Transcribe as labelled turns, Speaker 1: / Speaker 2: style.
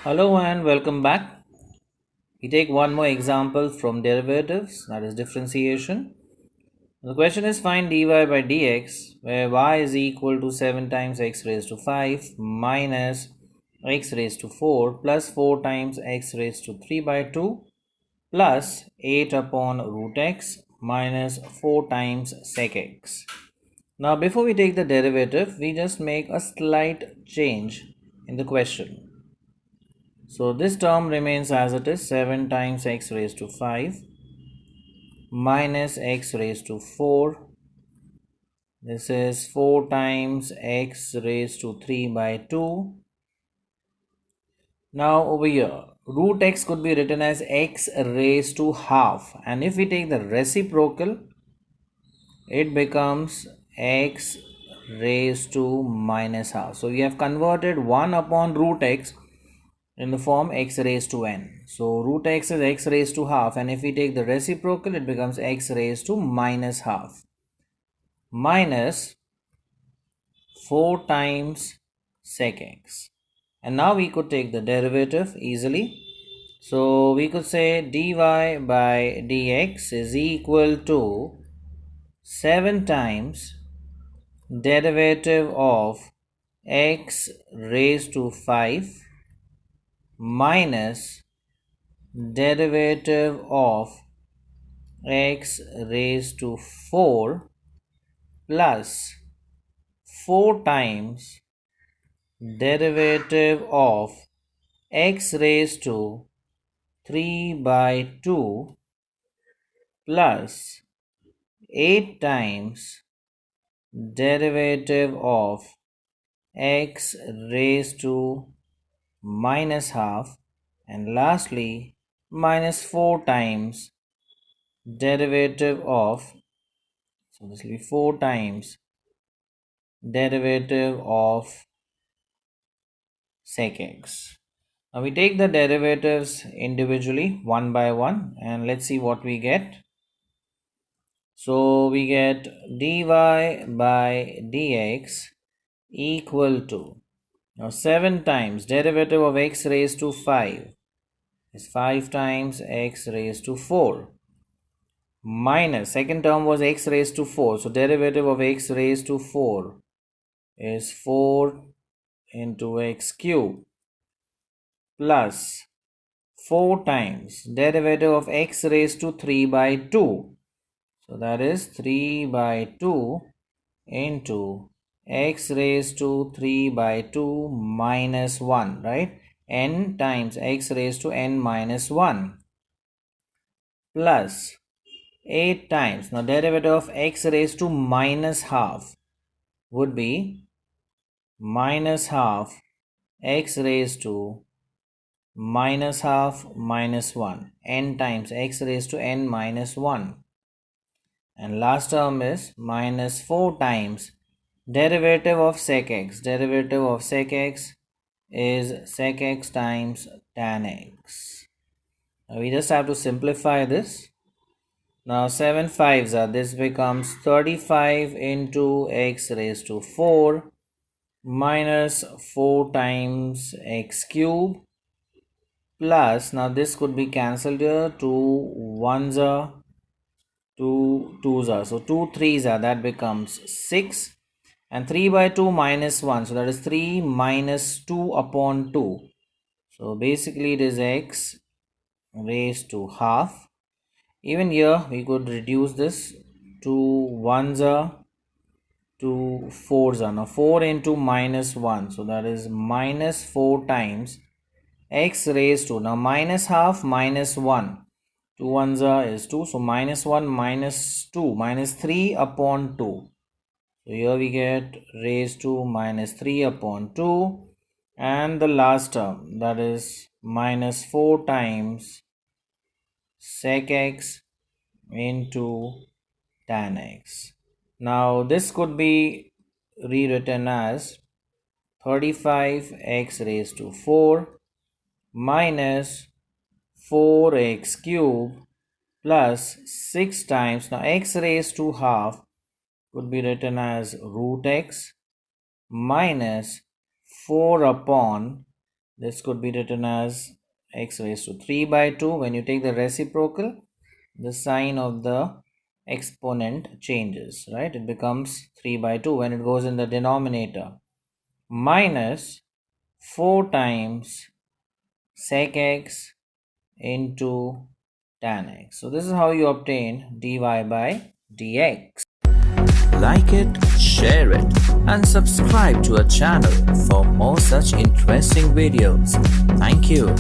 Speaker 1: Hello and welcome back. We take one more example from derivatives, that is differentiation. The question is find dy by dx where y is equal to 7 times x raised to 5 minus x raised to 4 plus 4 times x raised to 3 by 2 plus 8 upon root x minus 4 times sec x. Now before we take the derivative, we just make a slight change in the question. So this term remains as it is 7 times x raised to 5 minus x raised to 4. This is 4 times x raised to 3 by 2. Now over here, root x could be written as x raised to half. And if we take the reciprocal, it becomes x raised to minus half. So we have converted 1 upon root x in the form x raised to n. So root x is x raised to half, and if we take the reciprocal, it becomes x raised to minus half minus 4 times sec x. And now we could take the derivative easily. So we could say dy by dx is equal to 7 times derivative of x raised to 5 minus derivative of x raised to 4 plus 4 times derivative of x raised to 3 by 2 plus 8 times derivative of x raised to minus half, and lastly minus 4 times derivative of, so this will be 4 times derivative of sec x. Now we take the derivatives individually one by one and let's see what we get. So we get dy by dx equal to, now 7 times derivative of x raised to 5 is 5 times x raised to 4 minus, second term was x raised to 4, so derivative of x raised to 4 is 4 into x cube plus 4 times derivative of x raised to 3 by 2. So that is 3 by 2 into x raised to 3 by 2 minus 1, right? N times x raised to n minus 1 plus 8 times. Now derivative of x raised to minus half would be minus half x raised to minus half minus 1, n times x raised to n minus 1, and last term is minus 4 times derivative of sec x. Derivative of sec x is sec x times tan x. Now we just have to simplify this. Now 7 5s are, this becomes 35 into x raised to 4 minus 4 times x cube plus, now this could be cancelled here, 2 1s are, 2 2s are, so 2 3s are, that becomes 6, and 3 by 2 minus 1, so that is 3 minus 2 upon 2. So basically it is x raised to half. Even here we could reduce this, 2 1s are, 2 4s are, now 4 into minus 1, so that is minus 4 times x raised to, now minus half minus 1, 2 ones are is 2, so minus 1 minus 2 minus 3 upon 2. So here we get raised to minus 3 upon 2, and the last term, that is minus 4 times sec x into tan x. Now this could be rewritten as 35x raised to 4 minus 4x cube plus 6 times, now x raised to half could be written as root x minus 4 upon This could be written as x raised to 3 by 2. When you take the reciprocal, the sign of the exponent changes, right? It becomes 3 by 2 when it goes in the denominator, minus 4 times sec x into tan x. So this is how you obtain dy by dx. Like it, share it, and subscribe to our channel for more such interesting videos. Thank you.